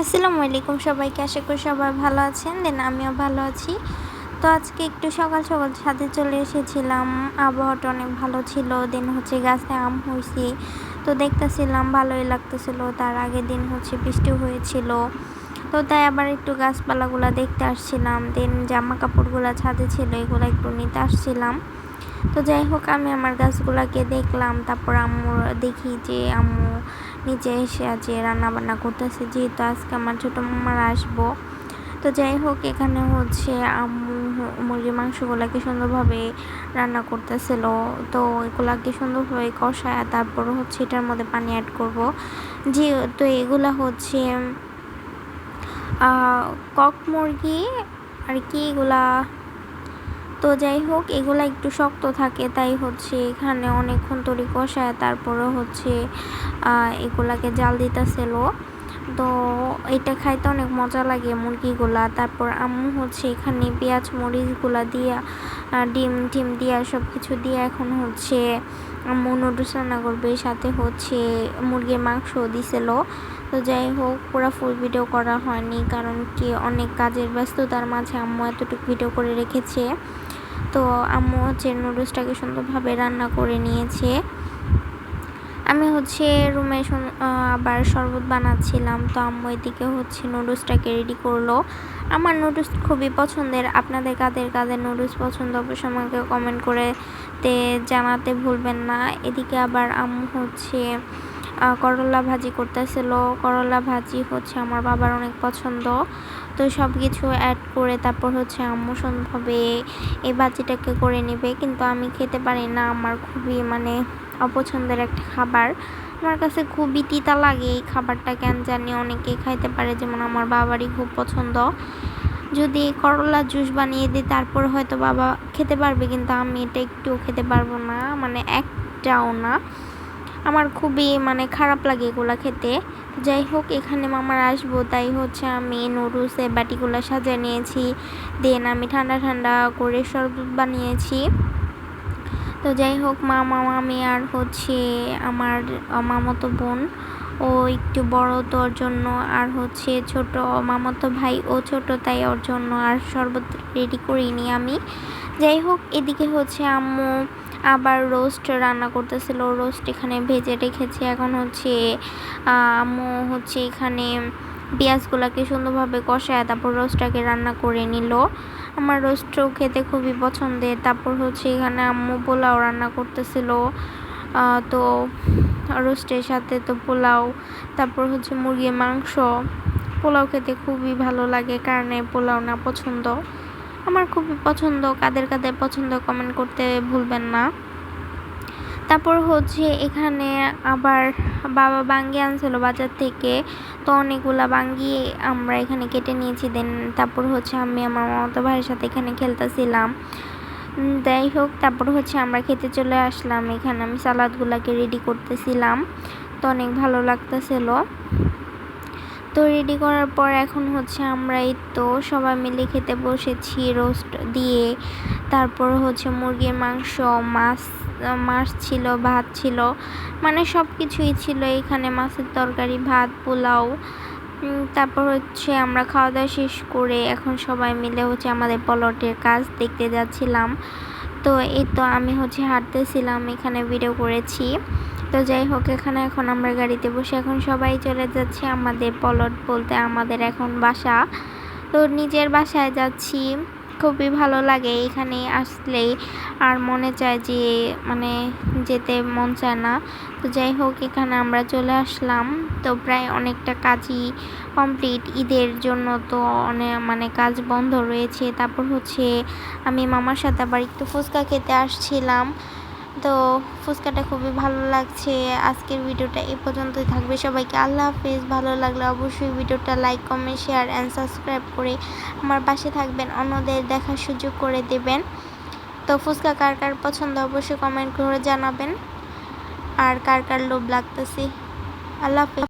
আসসালামু আলাইকুম সবাইকে। আশা করি সবাই ভালো আছেন। আমিও ভালো আছি। তো আজকে একটু সকাল সকাল ছাদে চলে এসেছিলাম। আবহাওয়াটা অনেক ভালো ছিল। গাছে আম হইছে। তো দেখতেছিলাম, ভালোই লাগতেছিল। তার আগের দিন বৃষ্টি হয়েছিল। তো তাই আবার একটু গাছপালাগুলা দেখতে আসছিলাম। জামা কাপড়গুলা ছাদে ছিল, এগুলো একটু নিতে আসছিলাম। তো যাই হোক, আমি আমার গাছগুলাকে দেখলাম। তারপর দেখি যে আম্মু নিচে এসে আছে রান্না বান্না করতেছে, যেহেতু আজকে আমার ছোটো মামারা আসবো। তো যাই হোক, এখানে আম্মু মুরগির মাংসগুলাকে সুন্দরভাবে রান্না করতেছিল। তো এগুলাকে সুন্দরভাবে কষায় তারপর এটার মধ্যে পানি অ্যাড করব। তো এগুলা কক মুরগি আর কি এগুলা। তো যাই হোক, এগুলা একটু শক্ত থাকে, তাই এখানে অনেকক্ষণ তরি কষায় তারপরে এগুলাকে জাল দিতেছিল। তো এটা খাইতে অনেক মজা লাগে মুরগিগুলা। তারপর আম্মু এখানে পেঁয়াজ মরিচগুলা দিয়া ডিম টিম দিয়া সব কিছু দিয়ে এখন আম্মু নুডলস রান্না করবে, সাথে মুরগির মাংস দিছিল। তো যাই হোক, পুরো ফুল ভিডিও করা হয়নি, কারণ কি অনেক কাজের ব্যস্ততার মাঝে আম্মু এতটুকু ভিডিও করে রেখেছে। তো আম্মু নুডলসটাকে সুন্দরভাবে রান্না করে নিয়েছে। আমি রুমে আবার শরবত বানাচ্ছিলাম। তো আম্মু এদিকে নুডলসটাকে রেডি করলো। আমার নুডলস খুবই পছন্দের। আপনাদের কাদের কাদের নুডলস পছন্দ অবশ্যই আমাকে কমেন্ট করে জানাতে ভুলবেন না। এদিকে আবার আম্মু করলা ভাজি করতেছিল। করলা ভাজি আমার বাবার অনেক পছন্দ। তো সব কিছু অ্যাড করে তারপর আম্মু সুন্দরভাবে এই ভাজিটাকে করে নেবে, কিন্তু আমি খেতে পারি না। আমার খুবই অপছন্দের একটা খাবার। আমার কাছে খুবই তিতা লাগে এই খাবারটা, কেন জানি। অনেকেই খাইতে পারে, যেমন আমার বাবারই খুব পছন্দ। যদি করলা জুস বানিয়ে দিই তারপর হয়তো বাবা খেতে পারবে, কিন্তু আমি এটা একটু খেতে পারবো না, একটাও না। আমার খুবই খারাপ লাগে এগুলা খেতে। যাই হোক, এখানে মামার আসবো, তাই আমি নুডলসের বাটিগুলো সাজিয়ে নিয়েছি। আমি ঠান্ডা ঠান্ডা করে শরবত বানিয়েছি। তো যাই হোক, মামি আর আমার মামাতো বোন ও একটু বড়, তো ওর জন্য, আর ছোট মামাতো ভাই ও ছোট, তাই ওর জন্য আর শরবত রেডি করিনি আমি। যাই হোক, এদিকে আম্মু আবার রোস্ট রান্না করতেছিল। রোস্ট এখানে ভেজে রেখেছে। এখন আম্মু এখানে পেঁয়াজগুলাকে সুন্দরভাবে কষায় তারপর রোস্টটাকে রান্না করে নিল। আমার রোস্টও খেতে খুবই পছন্দের। তারপর এখানে আম্মু পোলাও রান্না করতেছিল। তো রোস্টের সাথে তো পোলাও, তারপর মুরগির মাংস। পোলাও খেতে খুবই ভালো লাগে, কারণ পোলাও না পছন্দ, আমার খুবই পছন্দ। কাদের কাদের পছন্দ কমেন্ট করতে ভুলবেন না। তারপর এখানে আবার বাবা বাঙ্গি আনছিল বাজার থেকে। তো অনেকগুলা বাঙ্গি আমরা এখানে কেটে নিয়েছি। তারপর আমি আমার মামাতো ভাইয়ের সাথে এখানে খেলতেছিলাম। যাই হোক, তারপর আমরা খেতে চলে আসলাম। এখানে আমি সালাদগুলাকে রেডি করতেছিলাম। তো অনেক ভালো লাগতেছিল। তো রেডি করার পর এখন আমরা এই তো সবাই মিলে খেতে বসেছি রোস্ট দিয়ে। তারপর মুরগির মাংস, মাছ ছিল, ভাত ছিল, সব কিছুই ছিল এখানে। মাছের তরকারি, ভাত, পোলাও। তারপর আমরা খাওয়া দাওয়া শেষ করে এখন সবাই মিলে আমাদের প্লটের কাজ দেখতে যাচ্ছিলাম। তো এই তো আমি হাঁটতেছিলাম, এখানে ভিডিও করেছি। তো যাই হোক, এখন আমরা গাড়িতে বসে এখন সবাই চলে যাচ্ছি আমাদের প্লট বলতে আমাদের এখন বাসা। তো নিজের বাসায় যাচ্ছি, খুবই ভালো লাগে এখানে আসলেই। আর মনে চায় যে যেতে মন চায় না। তো যাই হোক, এখানে আমরা চলে আসলাম। তো প্রায় অনেকটা কাজই কমপ্লিট ঈদের জন্য। তো অনেক কাজ বন্ধ রয়েছে। তারপর আমি মামার সাথে আবার একটু ফুচকা খেতে আসছিলাম। তো ফুচকাটা খুবই ভালো লাগছে। আজকের ভিডিওটা এই পর্যন্তই থাকবে। সবাইকে আল্লাহ হাফেজ। ভালো লাগলে অবশ্যই ভিডিওটা like, comment, share and subscribe করে আমার পাশে থাকবেন, অন্যদের দেখার সুযোগ করে দেবেন। তো ফুচকা কার কার পছন্দ অবশ্যই কমেন্ট করে জানাবেন, আর কার কার লোভ লাগতেছে। আল্লাহ হাফেজ।